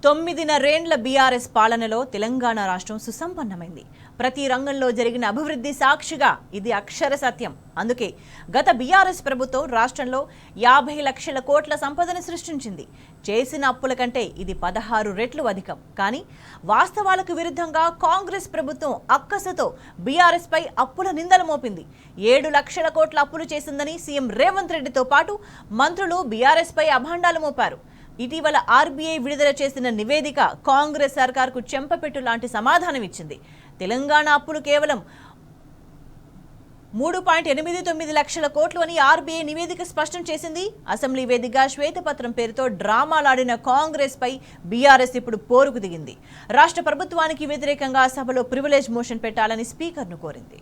9.5 BRS పాలనలో తెలంగాణ రాష్ట్రం సుసంపన్నమైంది. ప్రతి రంగంలో జరిగిన అభివృద్ధి సాక్షిగా ఇది అక్షర సత్యం. అందుకే గత బీఆర్ఎస్ ప్రభుత్వం రాష్ట్రంలో 50 లక్షల కోట్ల సంపదను సృష్టించింది. చేసిన అప్పుల కంటే ఇది 16 రెట్లు అధికం. కానీ వాస్తవాలకు విరుద్ధంగా కాంగ్రెస్ ప్రభుత్వం అక్కసతో బీఆర్ఎస్ పై అప్పుల నిందలు మోపింది. 7 లక్షల కోట్ల అప్పులు చేసిందని సీఎం రేవంత్ రెడ్డితో పాటు మంత్రులు బీఆర్ఎస్ పై అభాండాలు మోపారు. ఇటీవల ఆర్బీఐ విడుదల చేసిన నివేదిక కాంగ్రెస్ సర్కార్కు చెంపపెట్టు లాంటి సమాధానం ఇచ్చింది. తెలంగాణ అప్పులు కేవలం 3.89 లక్షల కోట్లు అని ఆర్బీఐ నివేదిక స్పష్టం చేసింది. అసెంబ్లీ వేదికగా శ్వేతపత్రం పేరుతో డ్రామాలాడిన కాంగ్రెస్ పై బీఆర్ఎస్ ఇప్పుడు పోరుకు దిగింది. రాష్ట్ర ప్రభుత్వానికి వ్యతిరేకంగా సభలో ప్రివిలేజ్ మోషన్ పెట్టాలని స్పీకర్ను కోరింది.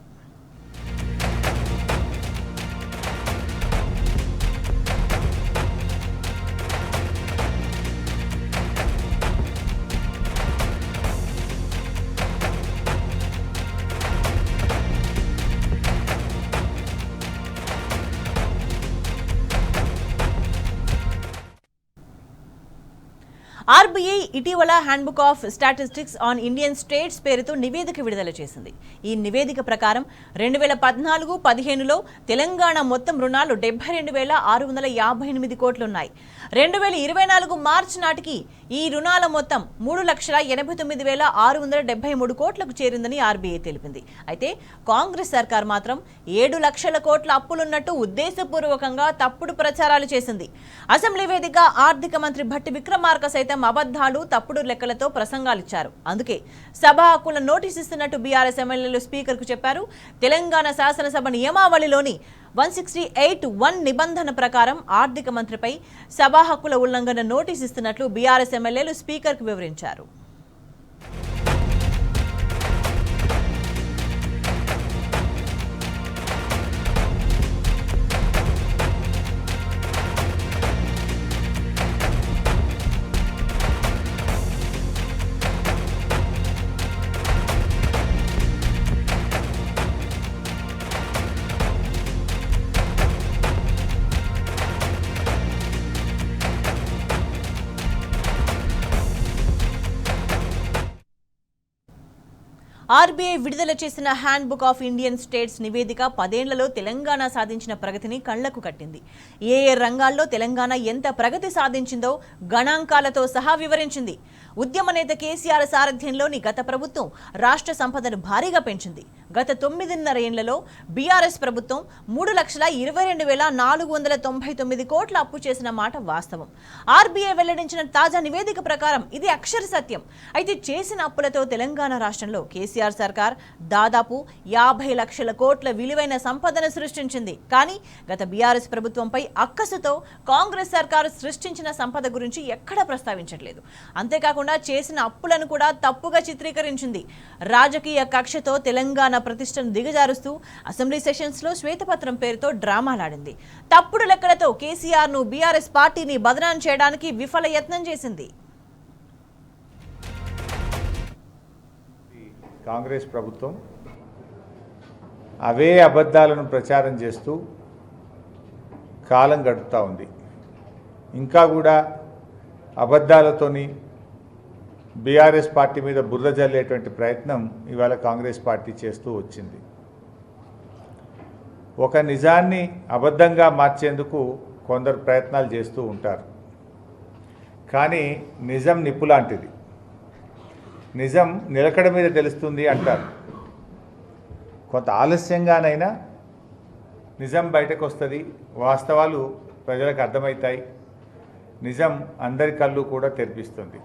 ఆర్బీఐ ఇటీవల handbook of statistics on Indian states పేరుతో నివేదిక విడుదల చేసింది. ఈ నివేదిక ప్రకారం 2014-15లో తెలంగాణ మొత్తం రుణాలు 72,658 కోట్లున్నాయి. 2024 మార్చి నాటికి ఈ రుణాల మొత్తం 3,89,673 కోట్లకు చేరిందని ఆర్బీఐ తెలిపింది. అయితే కాంగ్రెస్ సర్కార్ మాత్రం 7 లక్షల కోట్ల అప్పులున్నట్టు ఉద్దేశపూర్వకంగా తప్పుడు ప్రచారాలు చేసింది. అసెంబ్లీ వేదికగా ఆర్థిక మంత్రి భట్టి విక్రమార్క సైతం అబద్ధాలు, తప్పుడు లెక్కలతో ప్రసంగాలిచ్చారు. అందుకే సభ హక్కుల నోటీస్ ఇస్తున్నట్టు బీఆర్ఎస్ ఎమ్మెల్యేలు స్పీకర్కు చెప్పారు. తెలంగాణ శాసనసభ నియమావళిలోని 168(1) నిబంధన ప్రకారం ఆర్థిక మంత్రిపై సభా హక్కుల ఉల్లంఘన నోటీస్ ఇస్తున్నట్లు బీఆర్ఎస్ ఎమ్మెల్యేలు స్పీకర్కు వివరించారు. ఆర్బీఐ విడుదల చేసిన హ్యాండ్బుక్ ఆఫ్ ఇండియన్ స్టేట్స్ నివేదిక 10 ఏళ్లలో తెలంగాణ సాధించిన ప్రగతిని కళ్లకు కట్టింది. ఏ రంగాల్లో తెలంగాణ ఎంత ప్రగతి సాధించిందో గణాంకాలతో సహా వివరించింది. ఉద్యమ నేత కేసీఆర్ సారథ్యంలోని గత ప్రభుత్వం రాష్ట్ర సంపదను భారీగా పెంచింది. గత 9.5 ఏళ్లలో బీఆర్ఎస్ ప్రభుత్వం 3,22,499 కోట్ల అప్పు చేసిన మాట వాస్తవం. ఆర్బీఐ వెల్లడించిన తాజా నివేదిక ప్రకారం ఇది అక్షర సత్యం. అయితే చేసిన అప్పులతో తెలంగాణ రాష్ట్రంలో కేసీఆర్ సర్కార్ దాదాపు 50 లక్షల కోట్ల విలువైన సంపదను సృష్టించింది. కానీ గత బీఆర్ఎస్ ప్రభుత్వంపై అక్కసుతో కాంగ్రెస్ సర్కార్ సృష్టించిన సంపద గురించి ఎక్కడా ప్రస్తావించట్లేదు. అంతేకాకుండా చేసిన అప్పులను కూడా తప్పుగా చిత్రీకరించింది. రాజకీయ కక్షతో తెలంగాణ ప్రతిష్టను దిగజారుస్తూ అసెంబ్లీ సెషన్స్ లో శ్వేతపత్రం పేరుతో డ్రామాలాడింది. తప్పుడు లెక్కలతో కేసీఆర్ ను బీఆర్ఎస్ పార్టీని బదనాం చేయడానికి విఫల యత్నం చేసింది. కాంగ్రెస్ ప్రభుత్వం అవే అబద్ధాలను ప్రచారం చేస్తూ కాలం గడుపుతూ ఉంది. ఇంకా కూడా అబద్ధాలతోని బీఆర్ఎస్ పార్టీ మీద బురద జల్లేటువంటి ప్రయత్నం ఇవాళ కాంగ్రెస్ పార్టీ చేస్తూ వచ్చింది. ఒక నిజాన్ని అబద్ధంగా మార్చేందుకు కొందరు ప్రయత్నాలు చేస్తూ ఉంటారు. కానీ నిజం నిప్పు లాంటిది. నిజం నిలకడ మీద తెలుస్తుంది అంటారు. కొంత ఆలస్యంగానైనా నిజం బయటకు వస్తుంది. వాస్తవాలు ప్రజలకు అర్థమవుతాయి. నిజం అందరి కళ్ళు కూడా తెరిపిస్తుంది.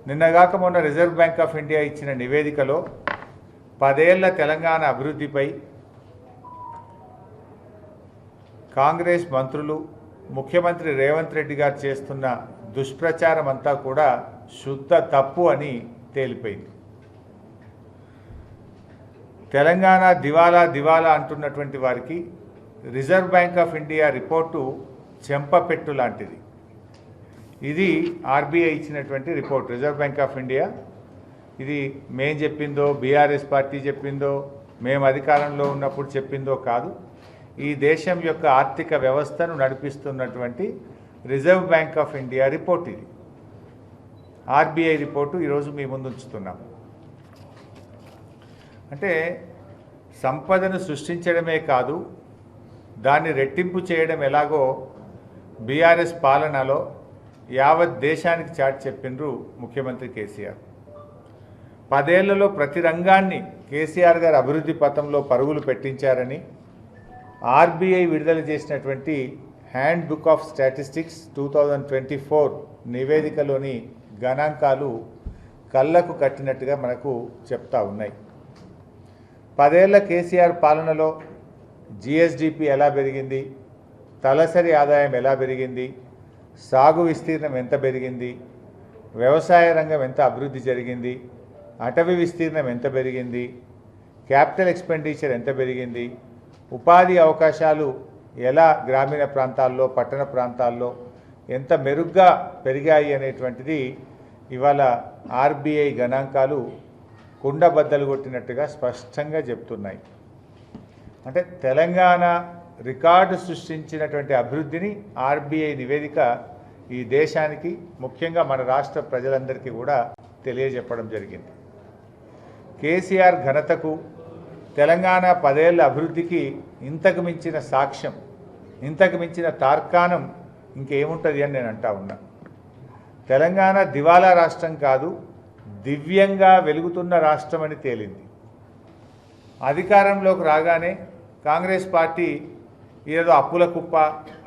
నిన్నగాక మొన్న రిజర్వ్ బ్యాంక్ ఆఫ్ ఇండియా ఇచ్చిన నివేదికలో 10 ఏళ్ల తెలంగాణ అభివృద్ధిపై కాంగ్రెస్ మంత్రులు, ముఖ్యమంత్రి రేవంత్ రెడ్డి గారు చేస్తున్న దుష్ప్రచారం అంతా కూడా శుద్ధ తప్పు అని తేలిపోయింది. తెలంగాణ దివాలా దివాలా అంటున్నటువంటి వారికి reserve bank of India report చెంపపెట్టు లాంటిది. ఇది ఆర్బీఐ ఇచ్చినటువంటి report. Reserve bank of India ఇది మేం చెప్పిందో, బీఆర్ఎస్ పార్టీ చెప్పిందో, మేము అధికారంలో ఉన్నప్పుడు చెప్పిందో కాదు. ఈ దేశం యొక్క ఆర్థిక వ్యవస్థను నడిపిస్తున్నటువంటి reserve bank of India report ఇది. ఆర్బీఐ రిపోర్టు ఈరోజు మీ ముందు ఉంచుతున్నాం. అంటే సంపదను సృష్టించడమే కాదు, దాన్ని రెట్టింపు చేయడం ఎలాగో బీఆర్ఎస్ పాలనలో యావత్ దేశానికి చాటి చెప్పిండ్రు ముఖ్యమంత్రి కేసీఆర్. 10 ఏళ్లలో ప్రతి రంగాన్ని కేసీఆర్ గారు అభివృద్ధి పథంలో పరుగులు పెట్టించారని ఆర్బీఐ విడుదల చేసినటువంటి హ్యాండ్ బుక్ ఆఫ్ స్టాటిస్టిక్స్ 2024 నివేదికలోని గణాంకాలు కళ్ళకు కట్టినట్టుగా మనకు చెప్తా ఉన్నాయి. 10 ఏళ్ల కేసీఆర్ పాలనలో జిఎస్డిపి ఎలా పెరిగింది, తలసరి ఆదాయం ఎలా పెరిగింది, సాగు విస్తీర్ణం ఎంత పెరిగింది, వ్యవసాయ రంగం ఎంత అభివృద్ధి జరిగింది, అటవీ విస్తీర్ణం ఎంత పెరిగింది, క్యాపిటల్ ఎక్స్పెండిచర్ ఎంత పెరిగింది, ఉపాధి అవకాశాలు ఎలా గ్రామీణ ప్రాంతాల్లో పట్టణ ప్రాంతాల్లో ఎంత మెరుగ్గా పెరిగాయి అనేటువంటిది ఇవాళ ఆర్బీఐ గణాంకాలు కుండబద్దలు కొట్టినట్టుగా స్పష్టంగా చెప్తున్నాయి. అంటే తెలంగాణ రికార్డు సృష్టించినటువంటి అభివృద్ధిని ఆర్బీఐ నివేదిక ఈ దేశానికి, ముఖ్యంగా మన రాష్ట్ర ప్రజలందరికీ కూడా తెలియజెప్పడం జరిగింది. కేసీఆర్ ఘనతకు, తెలంగాణ 10 ఏళ్ల అభివృద్ధికి ఇంతకు మించిన సాక్ష్యం, ఇంతకు మించిన తార్కాణం ఇంకేముంటుంది అని నేను అంటా ఉన్నా. తెలంగాణ దివాలా రాష్ట్రం కాదు, దివ్యంగా వెలుగుతున్న రాష్ట్రం అని తేలింది. అధికారంలోకి రాగానే కాంగ్రెస్ పార్టీ ఏదో అప్పుల కుప్ప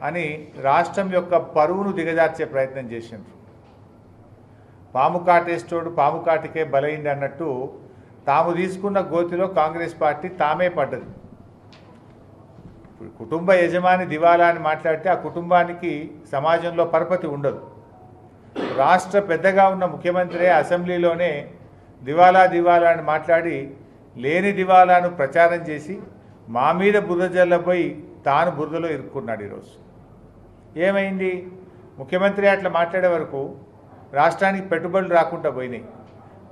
అని రాష్ట్రం యొక్క పరువును దిగజార్చే ప్రయత్నం చేసిండ్రు. పాము కాటేస్తోడు పాము కాటికే బలైంది అన్నట్టు తాము తీసుకున్న గోతిలో కాంగ్రెస్ పార్టీ తామే పడ్డది. కుటుంబ యజమాని దివాలా అని మాట్లాడితే ఆ కుటుంబానికి సమాజంలో పరపతి ఉండదు. రాష్ట్ర పెద్దగా ఉన్న ముఖ్యమంత్రి అసెంబ్లీలోనే దివాలా దివాలా అని మాట్లాడి లేని దివాలాను ప్రచారం చేసి మా మీద బురద జల్లబోయి తాను బురదలో ఇరుక్కున్నాడు. ఈరోజు ఏమైంది? ముఖ్యమంత్రి అట్లా మాట్లాడే వరకు రాష్ట్రానికి పెట్టుబడులు రాకుండా పోయినాయి.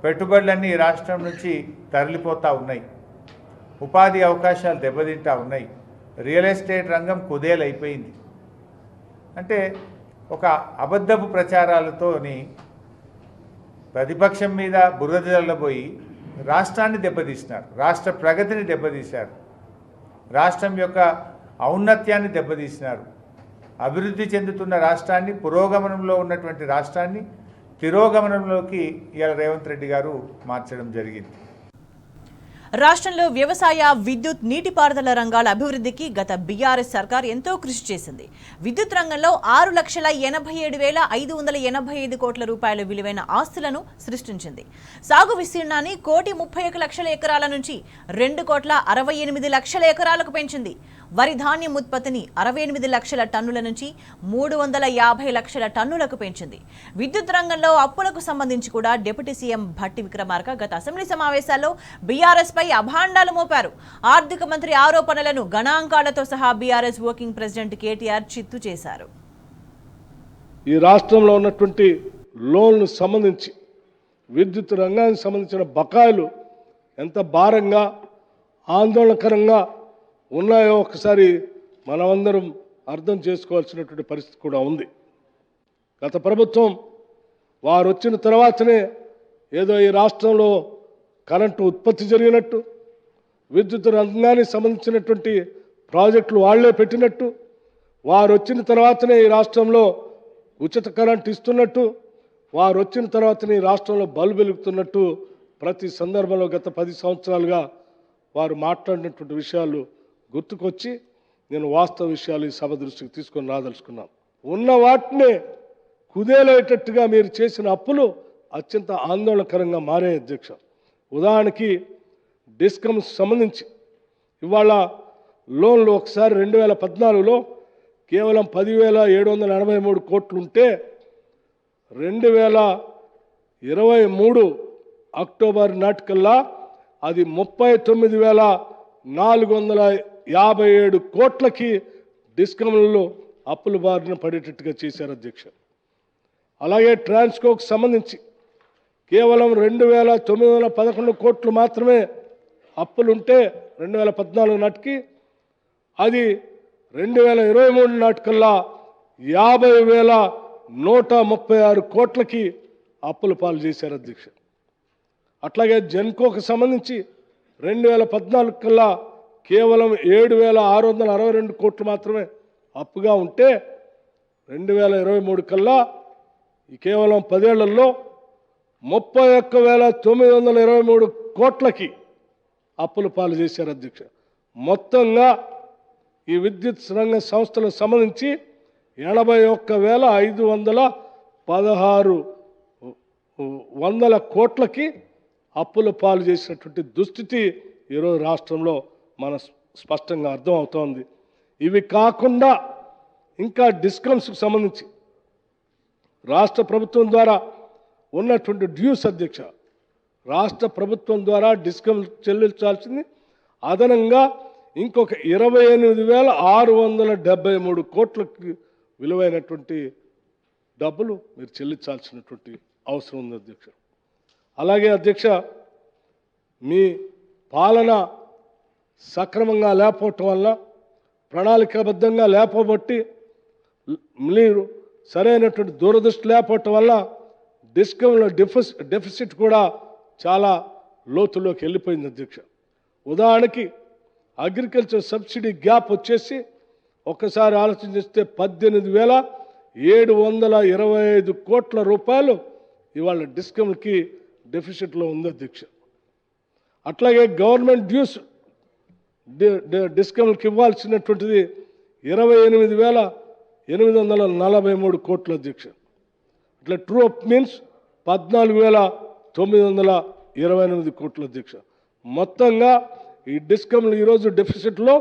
పెట్టుబడులన్నీ ఈ రాష్ట్రం నుంచి తరలిపోతూ ఉన్నాయి. ఉపాధి అవకాశాలు దెబ్బతింటూ ఉన్నాయి. రియల్ ఎస్టేట్ రంగం కుదేలైపోయింది. అంటే ఒక అబద్ధపు ప్రచారాలతోని ప్రతిపక్షం మీద బురద జల్లబోయి రాష్ట్రాన్ని దెబ్బతీసినారు, రాష్ట్ర ప్రగతిని దెబ్బతీశారు, రాష్ట్రం యొక్క ఔన్నత్యాన్ని దెబ్బతీసినారు. అభివృద్ధి చెందుతున్న రాష్ట్రాన్ని, పురోగమనంలో ఉన్నటువంటి రాష్ట్రాన్ని తిరోగమనంలోకి ఇవాళ రేవంత్ రెడ్డి గారు మార్చడం జరిగింది. రాష్ట్రంలో వ్యవసాయ, విద్యుత్, నీటిపారుదల రంగాల అభివృద్ధికి గత బీఆర్ఎస్ సర్కార్ ఎంతో కృషి చేసింది. విద్యుత్ రంగంలో 6,87,585 కోట్ల రూపాయల విలువైన ఆస్తులను సృష్టించింది. సాగు విస్తీర్ణాన్ని 1,31,00,000 ఎకరాల నుంచి 2,68 లక్షల ఎకరాలకు పెంచింది. వరి ధాన్యం ఉత్పత్తిని 68 లక్షల టన్నుల నుంచి 350 లక్షల టన్నులకు పెంచింది. విద్యుత్ రంగంలో అప్పులకు సంబంధించి కూడా డిప్యూటీ సీఎం భట్టి విక్రమార్క గత అసెంబ్లీ సమావేశాల్లో బీఆర్ఎస్ పై అభాండాలు మోపారు. ఆర్థిక మంత్రి ఆరోపణలను గణాంకాలతో సహా బీఆర్ఎస్ వర్కింగ్ ప్రెసిడెంట్ కేటీఆర్ చిత్తు చేశారు. ఈ రాష్ట్రంలో ఉన్నటువంటి లోన్లు సంబంధించి విద్యుత్ రంగానికి సంబంధించిన బకాయిలు ఎంత భారంగా, ఆందోళనకరంగా ఉన్నాయో ఒకసారి మనమందరం అర్థం చేసుకోవాల్సినటువంటి పరిస్థితి కూడా ఉంది. గత ప్రభుత్వం వారు వచ్చిన తర్వాతనే ఏదో ఈ రాష్ట్రంలో కరెంటు ఉత్పత్తి జరిగినట్టు, విద్యుత్ రంగానికి సంబంధించినటువంటి ప్రాజెక్టులు వాళ్లే పెట్టినట్టు, వారు వచ్చిన తర్వాతనే ఈ రాష్ట్రంలో ఉచిత కరెంటు ఇస్తున్నట్టు, వారు వచ్చిన తర్వాతనే ఈ రాష్ట్రంలో బల్బు వెలుగుతున్నట్టు ప్రతి సందర్భంలో గత 10 సంవత్సరాలుగా వారు మాట్లాడినటువంటి విషయాలు గుర్తుకొచ్చి నేను వాస్తవ విషయాలు ఈ సభ దృష్టికి తీసుకొని రాదలుచుకున్నాను. ఉన్న వాటినే కుదేలేటట్టుగా మీరు చేసిన అప్పులు అత్యంత ఆందోళనకరంగా మారే అధ్యక్ష. ఉదాహరణకి డిస్కమ్స్ సంబంధించి ఇవాళ లోన్లు ఒకసారి 2014లో కేవలం 10,783 కోట్లు ఉంటే 2023 అక్టోబర్ నాటికల్లా అది 39,457 కోట్లకి డిస్కమ్లలో అప్పుల బారిన పడేటట్టుగా చేశారు అధ్యక్ష. అలాగే ట్రాన్స్కోకు సంబంధించి కేవలం 2,911 కోట్లు మాత్రమే అప్పులుంటే 2014 నాటికి అది 2023 నాటికల్లా 50,136 కోట్లకి అప్పుల పాలు చేశారు అధ్యక్ష. అట్లాగే జెన్కోకు సంబంధించి 2014 కల్లా కేవలం 7,662 కోట్లు మాత్రమే అప్పుగా ఉంటే 2023 కల్లా కేవలం 10 ఏళ్లలో 31,923 కోట్లకి అప్పుల పాలు చేశారు అధ్యక్ష. మొత్తంగా ఈ విద్యుత్ రంగ సంస్థలకు సంబంధించి 81,516 కోట్లకి అప్పుల పాలు చేసినటువంటి దుస్థితి ఈరోజు రాష్ట్రంలో మన స్పష్టంగా అర్థమవుతోంది. ఇవి కాకుండా ఇంకా డిస్కమ్స్కి సంబంధించి రాష్ట్ర ప్రభుత్వం ద్వారా ఉన్నటువంటి డ్యూస్ అధ్యక్ష, రాష్ట్ర ప్రభుత్వం ద్వారా డిస్కమ్ చెల్లించాల్సింది అదనంగా ఇంకొక 28,673 కోట్లకి విలువైనటువంటి డబ్బులు మీరు చెల్లించాల్సినటువంటి అవసరం ఉంది అధ్యక్ష. అలాగే అధ్యక్ష, మీ పాలన సక్రమంగా లేకపోవటం వల్ల, ప్రణాళికాబద్ధంగా లేకపోబట్టి, మీరు సరైనటువంటి దూరదృష్టి లేకపోవటం వల్ల డిస్కమ్లో డెఫిసిట్ కూడా చాలా లోతులోకి వెళ్ళిపోయింది అధ్యక్ష. ఉదాహరణకి అగ్రికల్చర్ సబ్సిడీ గ్యాప్ వచ్చేసి ఒక్కసారి ఆలోచన చేస్తే 18,725 కోట్ల రూపాయలు ఇవాళ డిస్కమ్కి డెఫిసిట్లో ఉంది అధ్యక్ష. అట్లాగే గవర్నమెంట్ డ్యూస్ డిస్కమ్కి ఇవ్వాల్సినటువంటిది 28,843 కోట్ల అధ్యక్ష. అట్లా ట్రూ అప్ మీన్స్ 14,928 కోట్ల అధ్యక్ష. మొత్తంగా ఈ డిస్కమ్లు ఈరోజు డెఫిసిట్లో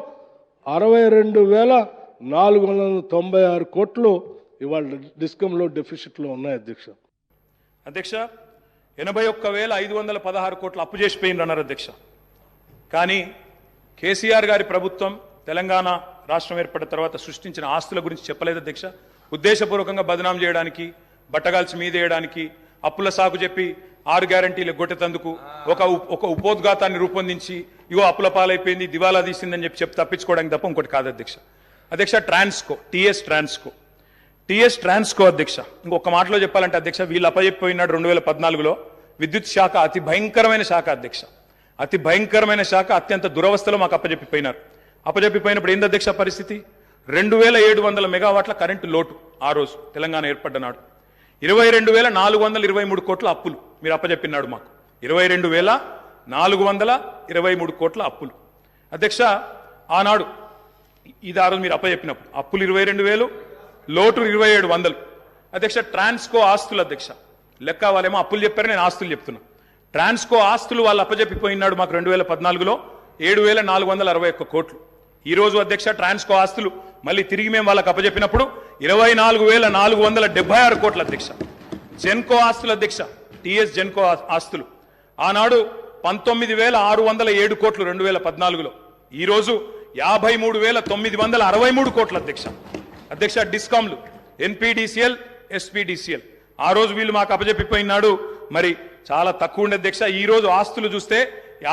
62,496 కోట్లు ఇవాళ డిస్కమ్లో డెఫిసిట్లో ఉన్నాయి అధ్యక్ష. అధ్యక్ష, 81,516 కోట్లు అప్పు చేసిపోయింది అన్నారు అధ్యక్ష. కానీ కేసీఆర్ గారి ప్రభుత్వం తెలంగాణ రాష్ట్రం ఏర్పడిన తర్వాత సృష్టించిన ఆస్తుల గురించి చెప్పలేదు అధ్యక్ష. ఉద్దేశపూర్వకంగా బదనాం చేయడానికి, బట్టగాల్చి మీదేయడానికి, అప్పుల సాకు చెప్పి 6 గ్యారంటీలు గొట్టెతందుకు ఒక ఉపోద్ఘాతాన్ని రూపొందించి ఇగో అప్పుల పాలైపోయింది, దివాలా తీసిందని చెప్పి తప్పించుకోవడానికి తప్ప ఇంకోటి కాదు అధ్యక్ష. అధ్యక్ష, టీఎస్ ట్రాన్స్కో అధ్యక్ష, ఇంకొక మాటలో చెప్పాలంటే అధ్యక్ష, వీళ్ళు అప్పచెప్పిపోయినాడు 2014లో. విద్యుత్ శాఖ అతి భయంకరమైన శాఖ అధ్యక్ష, అతి భయంకరమైన శాఖ. అత్యంత దురవస్థలో మాకు అప్పచెప్పిపోయినారు. అప్పచెప్పిపోయినప్పుడు ఏంది అధ్యక్ష పరిస్థితి? 2,700 మెగావాట్ల కరెంటు లోటు ఆ రోజు తెలంగాణ ఏర్పడ్డ నాడు. 22,423 కోట్ల అప్పులు మీరు అప్పచెప్పినాడు మాకు. 22,423 కోట్ల అప్పులు అధ్యక్ష. ఆనాడు ఇది ఆ రోజు మీరు అప్పచెప్పినప్పుడు అప్పులు 22,000, లోటు 2,700 అధ్యక్ష. ట్రాన్స్కో ఆస్తులు అధ్యక్ష, లెక్క వాళ్ళేమో అప్పులు చెప్పారు, నేను ఆస్తులు చెప్తున్నా. ట్రాన్స్కో ఆస్తులు వాళ్ళు అప్పచెప్పిపోయినాడు మాకు 2014లో 7,461 కోట్లు. ఈ రోజు అధ్యక్ష ట్రాన్స్కో ఆస్తులు మళ్ళీ తిరిగి మేము వాళ్ళకి అప్పచెప్పినప్పుడు 24,476 కోట్ల అధ్యక్ష. జెన్కో ఆస్తులు అధ్యక్ష, టిఎస్ జెన్కో ఆస్తులు ఆనాడు 19,607 కోట్లు 2014లో, ఈ రోజు 53,963 కోట్ల అధ్యక్ష. అధ్యక్ష, డిస్కామ్లు ఎన్పిడిసిఎల్, ఎస్పీడీసీఎల్ ఆ రోజు వీళ్ళు మాకు అప్పచెప్పిపోయినాడు మరి చాలా తక్కువ ఉండే అధ్యక్ష. ఈ రోజు ఆస్తులు చూస్తే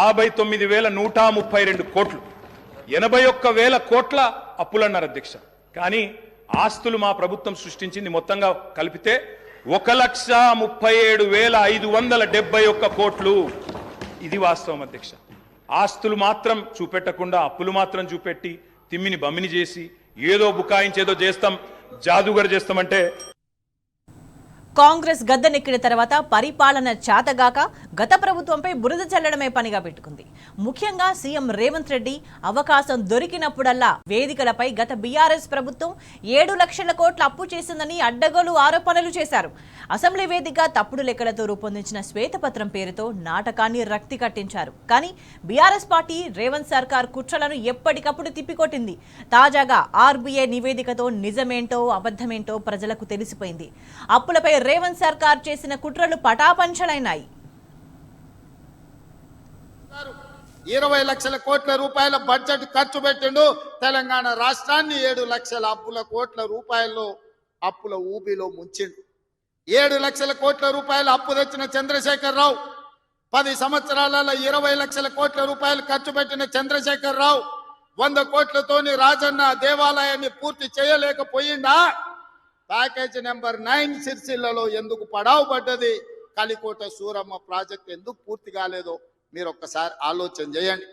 59,132 కోట్లు, 81,000 కోట్ల అప్పులు అన్నారు అధ్యక్ష. కానీ ఆస్తులు మా ప్రభుత్వం సృష్టించింది మొత్తంగా కలిపితే 1,37,571 కోట్లు. ఇది వాస్తవం అధ్యక్ష. ఆస్తులు మాత్రం చూపెట్టకుండా అప్పులు మాత్రం చూపెట్టి తిమ్మిని బమ్మిని చేసి ఏదో బుకాయించేదో చేస్తాం, జాదుగర్ చేస్తామంటే. కాంగ్రెస్ గద్దెనెక్కిన తర్వాత పరిపాలన చాతగాక గత ప్రభుత్వంపై బురద చల్లడమే పనిగా పెట్టుకుంది. ముఖ్యంగా సీఎం రేవంత్ రెడ్డి అవకాశం దొరికినప్పుడల్లా వేదికలపై గత బీఆర్ఎస్ ప్రభుత్వం 7 లక్షల కోట్ల అప్పు చేసిందని అడ్డగోలు ఆరోపణలు చేశారు. అసెంబ్లీ వేదిక తప్పుడు లెక్కలతో రూపొందించిన శ్వేతపత్రం పేరుతో నాటకాన్ని రక్తి కట్టించారు. కానీ బీఆర్ఎస్ పార్టీ రేవంత్ సర్కార్ కుట్రలను ఎప్పటికప్పుడు తిప్పికొట్టింది. తాజాగా ఆర్బీఐ నివేదికతో నిజమేంటో అబద్ధమేంటో ప్రజలకు తెలిసిపోయింది. అప్పులపై రేవంత్ సర్కార్ చేసిన కుట్రలు పటాపంచలైనాయి. 20 లక్షల కోట్ల రూపాయల బడ్జెట్ ఖర్చు పెట్టిండు. తెలంగాణ రాష్ట్రాన్ని 7 లక్షల కోట్ల రూపాయల్లో అప్పుల ఊబిలో ముంచిండు. 7 లక్షల కోట్ల రూపాయల అప్పు తెచ్చిన చంద్రశేఖర్ రావు, 10 సంవత్సరాలలో 20 లక్షల కోట్ల రూపాయలు ఖర్చు పెట్టిన చంద్రశేఖర్ రావు 100 కోట్లతోని రాజన్న దేవాలయాన్ని పూర్తి చేయలేకపోయిందా? ప్యాకేజీ నెంబర్ 9 సిరిసిల్లలో ఎందుకు పడావు పడ్డది, కలికోట సూరమ్మ ప్రాజెక్ట్ ఎందుకు పూర్తి కాలేదో మీరు ఒక్కసారి ఆలోచన చేయండి.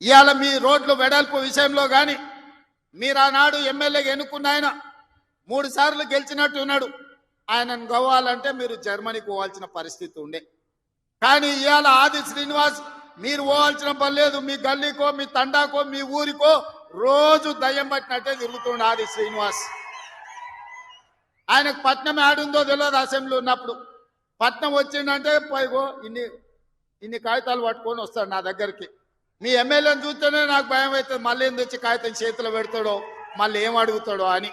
ఇవాళ మీ రోడ్లు వెడల్పు విషయంలో కానీ మీరు ఆనాడు ఎమ్మెల్యేగా ఎన్నుకున్న ఆయన 3 సార్లు గెలిచినట్టు ఉన్నాడు. ఆయనను గవ్వాలంటే మీరు జర్మనీకి పోవాల్సిన పరిస్థితి ఉండే. కానీ ఇవాళ ఆది శ్రీనివాస్ మీరు పోవాల్సిన పని లేదు. మీ గల్లీకో మీ తండాకో మీ ఊరికో రోజు దయ్యం పట్టినట్టే తిరుగుతుండే ఆది శ్రీనివాస్. ఆయనకు పట్నం ఆడుందో తెలియదు. అసెంబ్లీ ఉన్నప్పుడు పట్నం వచ్చిందంటే పైగో ఇన్ని కాగితాలు పట్టుకొని వస్తాడు నా దగ్గరికి. మీ ఎమ్మెల్యేని చూస్తేనే నాకు భయం అవుతుంది, మళ్ళీ ఏం తెచ్చి కాగితం చేతిలో పెడతాడో, మళ్ళీ ఏం అడుగుతాడో అని.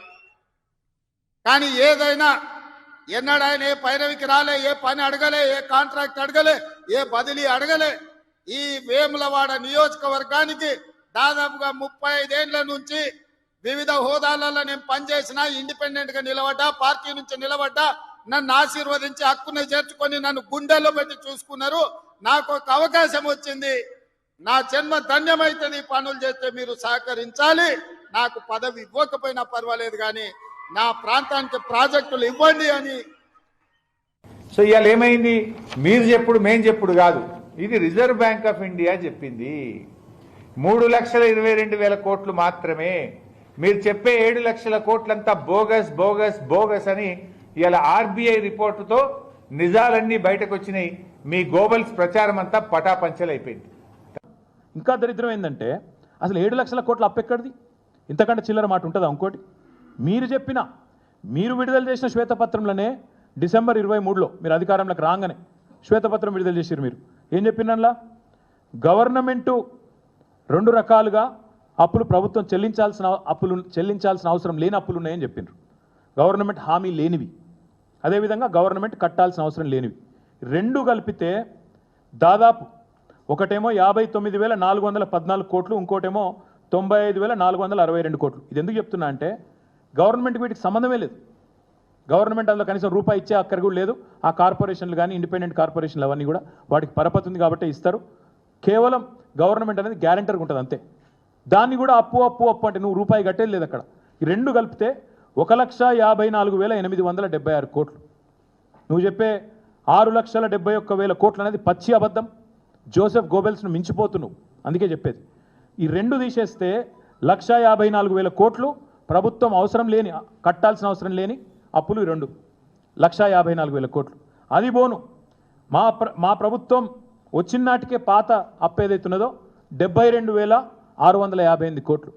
కానీ ఏదైనా ఎన్నడూ ఆయన ఏ పైరవికి రాలే, ఏ పని అడగలే, ఏ కాంట్రాక్ట్ అడగలే, ఏ బదిలీ అడగలే. ఈ వేములవాడ నియోజకవర్గానికి దాదాపుగా 35 ఏళ్ల నుంచి వివిధ హోదాలలో నేను పనిచేసిన, ఇండిపెండెంట్ గా నిలబడ్డా, పార్టీ నుంచి నిలబడ్డా, నన్ను ఆశీర్వదించి హక్కుని చేర్చుకొని నన్ను గుండెల్లో పెట్టి చూసుకున్నారు. నాకు ఒక అవకాశం వచ్చింది, నా జన్మ ధన్యమైతుంది. పనులు చేస్తే మీరు సహకరించాలి. నాకు పదవి ఇవ్వకపోయినా పర్వాలేదు కానీ నా ప్రాంతానికి ప్రాజెక్టులు ఇవ్వండి అని. సో ఇవాళ ఏమైంది, మీరు చెప్పుడు మేం చెప్పుడు కాదు, ఇది రిజర్వ్ బ్యాంక్ ఆఫ్ ఇండియా చెప్పింది. 3,22,000 కోట్లు మాత్రమే. మీరు చెప్పే 7 లక్షల కోట్లంతా బోగస్ బోగస్ బోగస్ అని ఇవాళ ఆర్బీఐ రిపోర్టుతో నిజాలన్నీ బయటకు వచ్చినాయి. మీ గోబల్స్ ప్రచారం అంతా పటాపంచలైపోయింది. ఇంకా దరిద్రం ఏంటంటే అసలు 7 లక్షల కోట్ల అప్పు ఎక్కడిది? ఇంతకంటే చిల్లర మాట ఉంటుందా? ఇంకోటి, మీరు విడుదల చేసిన శ్వేతపత్రంలోనే డిసెంబర్ 23లో మీరు అధికారంలోకి రాగానే శ్వేతపత్రం విడుదల చేశారు. మీరు ఏం చెప్పినలా గవర్నమెంటు 2 రకాలుగా అప్పులు ప్రభుత్వం చెల్లించాల్సిన అవసరం లేని అప్పులు ఉన్నాయని చెప్పినారు. గవర్నమెంట్ హామీ లేనివి, అదేవిధంగా గవర్నమెంట్ కట్టాల్సిన అవసరం లేనివి. 2 కలిపితే దాదాపు ఒకటేమో 59,414 కోట్లు, ఇంకోటేమో 95,462 కోట్లు. ఇది ఎందుకు చెప్తున్నా అంటే గవర్నమెంట్ వీటికి సంబంధమే లేదు. గవర్నమెంట్ అందులో కనీసం రూపాయి ఇచ్చే అక్కర కూడా లేదు. ఆ కార్పొరేషన్లు కానీ ఇండిపెండెంట్ కార్పొరేషన్లు అవన్నీ కూడా వాటికి పరపతి ఉంది కాబట్టి ఇస్తారు. కేవలం గవర్నమెంట్ అనేది గ్యారెంటర్గా ఉంటుంది అంతే. దాన్ని కూడా అప్పు అంటే నువ్వు రూపాయి కట్టేది లేదు అక్కడ. ఈ 2 కలిపితే 1,54,876 కోట్లు. నువ్వు చెప్పే 6,71,000 కోట్లు అనేది పచ్చి అబద్ధం. జోసెఫ్ గోబెల్స్ను మించిపోతున్నావు, అందుకే చెప్పేది. ఈ 2 తీసేస్తే 1,54,000 కోట్లు ప్రభుత్వం అవసరం లేని, కట్టాల్సిన అవసరం లేని అప్పులు. 2 1,54,000 కోట్లు. అది పోను మా ప్రభుత్వం వచ్చిన నాటికే పాత అప్పు ఏదైతున్నదో 72,658 కోట్లు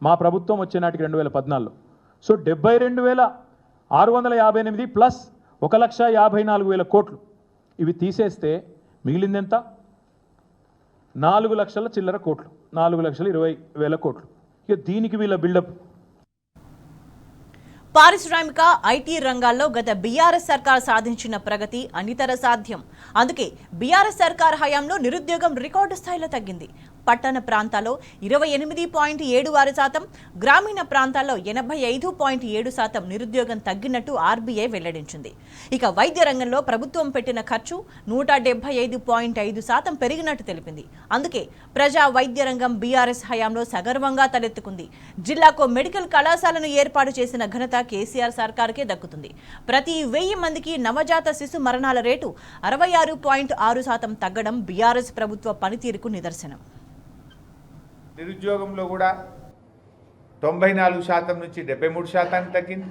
మా ప్రభుత్వం వచ్చే నాటికి 2014లో. సో 72,658 ప్లస్ 1,54,000 కోట్లు ఇవి తీసేస్తే మిగిలిందెంత? 4 లక్షల చిల్లర కోట్లు, 4,20,000 కోట్లు. ఇక దీనికి వీళ్ళ బిల్డప్. పారిశ్రామిక ఐటీ రంగాల్లో గత బీఆర్ఎస్ సర్కార్ సాధించిన ప్రగతి అనితర సాధ్యం. అందుకే బీఆర్ఎస్ సర్కార్ హయాంలో నిరుద్యోగం రికార్డు స్థాయిలో తగ్గింది. పట్టణ ప్రాంతాల్లో 28.76%, గ్రామీణ ప్రాంతాల్లో 85.7% నిరుద్యోగం తగ్గినట్టు ఆర్బీఐ వెల్లడించింది. ఇక వైద్య రంగంలో ప్రభుత్వం పెట్టిన ఖర్చు 175.5% పెరిగినట్టు తెలిపింది. అందుకే ప్రజా వైద్య రంగం బీఆర్ఎస్ హయాంలో సగర్వంగా తలెత్తుకుంది. జిల్లాకు మెడికల్ కళాశాలను ఏర్పాటు చేసిన ఘనత కేసీఆర్ సర్కారుకే దక్కుతుంది. ప్రతి 1000 మందికి నవజాత శిశు మరణాల రేటు 66.6% తగ్గడం బీఆర్ఎస్ ప్రభుత్వ పనితీరుకు నిదర్శనం. నిరుద్యోగంలో కూడా 94% నుంచి 73% తగ్గింది.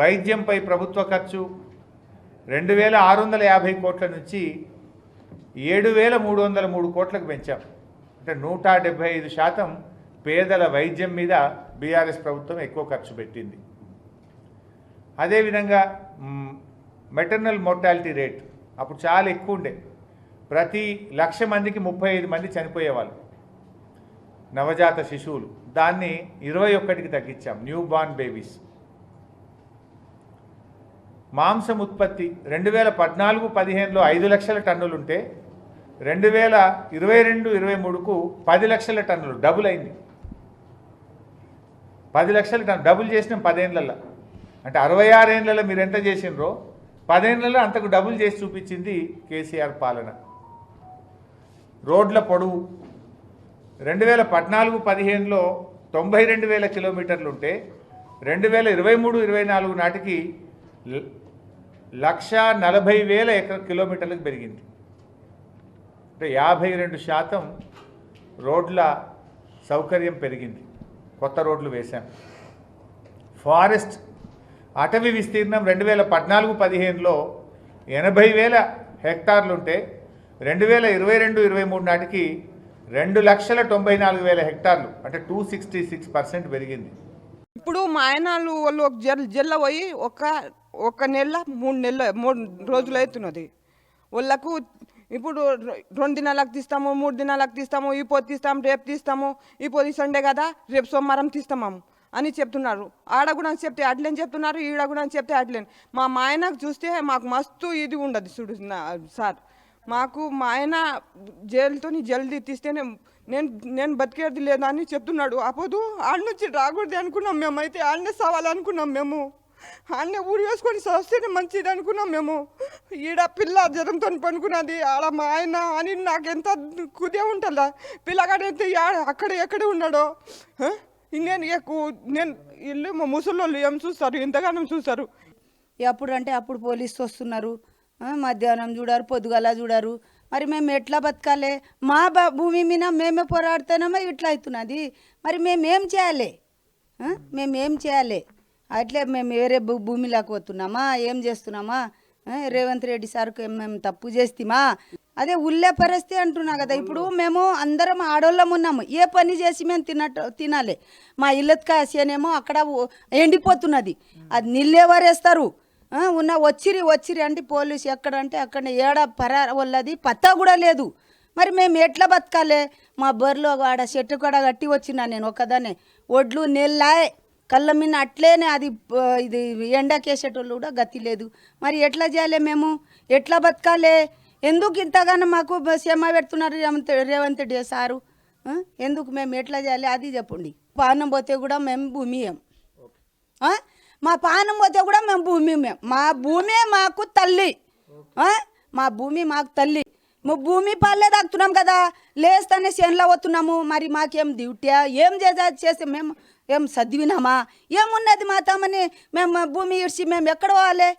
వైద్యంపై ప్రభుత్వ ఖర్చు 2,650 కోట్ల నుంచి 7,303 కోట్లకు పెంచాం. అంటే 175% పేదల వైద్యం మీద బీఆర్ఎస్ ప్రభుత్వం ఎక్కువ ఖర్చు పెట్టింది. అదేవిధంగా మెటర్నల్ మోర్టాలిటీ రేట్ అప్పుడు చాలా ఎక్కువ ఉండే. ప్రతి 1,00,000 మందికి 35 మంది చనిపోయేవాళ్ళు నవజాత శిశువులు. దాన్ని 21కి తగ్గించాం, న్యూ బార్న్ బేబీస్. మాంసం ఉత్పత్తి 2014-15లో 5 లక్షల టన్నులు ఉంటే 2022-23కు 10 లక్షల టన్నులు, డబుల్ అయింది. 10 లక్షల టన్ను డబుల్ చేసినాం 10 ఏళ్ళల్లో. అంటే 66 ఏళ్ళలో మీరు ఎంత చేసినరో 10 ఏళ్ళలో అంతకు డబుల్ చేసి చూపించింది కేసీఆర్ పాలన. రోడ్ల పొడవు 2014-15లో 92,000 కిలోమీటర్లు ఉంటే 2023-24 నాటికి 1,40,000 కిలోమీటర్లకు పెరిగింది. అంటే 52% రోడ్ల సౌకర్యం పెరిగింది. కొత్త రోడ్లు వేశాం. ఫారెస్ట్ అటవీ విస్తీర్ణం 2014-15లో 80,000 హెక్టార్లు ఉంటే 2022-23 నాటికి 2,94,000 హెక్టార్లు, అంటే 266% పెరిగింది. ఇప్పుడు మా ఆయనాలు వాళ్ళు జల్ల పోయి ఒక నెల 3 రోజులు అవుతున్నది. వాళ్ళకు ఇప్పుడు 2 దినాలకు తీస్తాము, 3 దినాలకు తీస్తాము, ఈ పొద్దు తీస్తాము, రేపు తీస్తాము, ఈ పొద్దు సండే కదా రేపు సోమవారం తీస్తాము అని చెప్తున్నారు. ఆడ కూడా చెప్తే అట్లేని చెప్తున్నారు, ఈడ కూడా చెప్తే అట్లేని. మా ఆయనకు చూస్తే మాకు మస్తు ఇది ఉండదు చూడు సార్. మాకు మా ఆయన జైలుతో జల్దీ తీస్తేనే నేను బతికేది లేదా అని చెప్తున్నాడు. అప్పుడు ఆడ నుంచి రాకూడదు అనుకున్నాం మేమైతే. ఆడనే సవాలనుకున్నాం మేము. ఆడనే ఊరి వేసుకొని వస్తేనే మంచిది అనుకున్నాం మేము. ఈడ పిల్ల జ్వరంతో పనుకున్నది, ఆడ మా ఆయన అని నాకెంత కుదే ఉంటుందా. పిల్లగాడైతే అక్కడ ఎక్కడ ఉన్నాడో. నేను ఇల్లు మా ముసలోళ్ళు ఏం చూస్తారు, ఎంతగానో చూస్తారు. ఎప్పుడు అంటే అప్పుడు పోలీసు వస్తున్నారు, మధ్యాహ్నం చూడారు, పొద్దుగల చూడారు. మరి మేము ఎట్లా బతకాలి? మా భూమి మీద మేమే పోరాడుతున్నామా ఇట్లా అవుతున్నది. మరి మేమేం చేయాలి? మేమేం చేయాలి? అట్లే మేము వేరే భూమిలోకి పోతున్నామా, ఏం చేస్తున్నామా? రేవంత్ రెడ్డి సార్కు మేము తప్పు చేస్తామా? అదే ఉల్లే పరిస్థితి అంటున్నా కదా. ఇప్పుడు మేము అందరం ఆడోళ్ళం ఉన్నాము. ఏ పని చేసి మేము తినాలి. మా ఇల్లత్కాసేనేమో అక్కడ ఎండిపోతున్నది, అది నీళ్ళేవారేస్తారు. వచ్చిరి అంటే పోలీసు ఎక్కడంటే అక్కడ ఏడ వాళ్ళది పత్తా కూడా లేదు. మరి మేము ఎట్లా బతకాలి? మా బర్రెలో ఆడ చెట్టు కూడా కట్టి వచ్చినా నేను ఒక్కదాన్నే. ఒడ్లు నెల్లాయే కళ్ళ మీద అట్లేనే అది ఇది ఎండకేసేటోళ్ళు కూడా గతి లేదు. మరి ఎట్లా చేయాలి? మేము ఎట్లా బతకాలి? ఎందుకు ఇంతగానో మాకు శ్రమ పెడుతున్నారు రేవంత్ రెడ్డి సారు? ఎందుకు మేము ఎట్లా చేయాలి అది చెప్పండి. పానం పోతే కూడా మేము భూమియం. మా పానం పోతే కూడా మేము భూమి. మా భూమి మాకు తల్లి. మా భూమి మాకు తల్లి. మా భూమి పాలే తాగుతున్నాం కదా, లేస్తానే చేనులో పోతున్నాము. మరి మాకేం డ్యూటీయా? ఏం చేస్తే మేము ఏం చదివినామా? ఏమున్నది మా తమని మేము భూమి ఇడిచి మేము ఎక్కడ పోవాలి?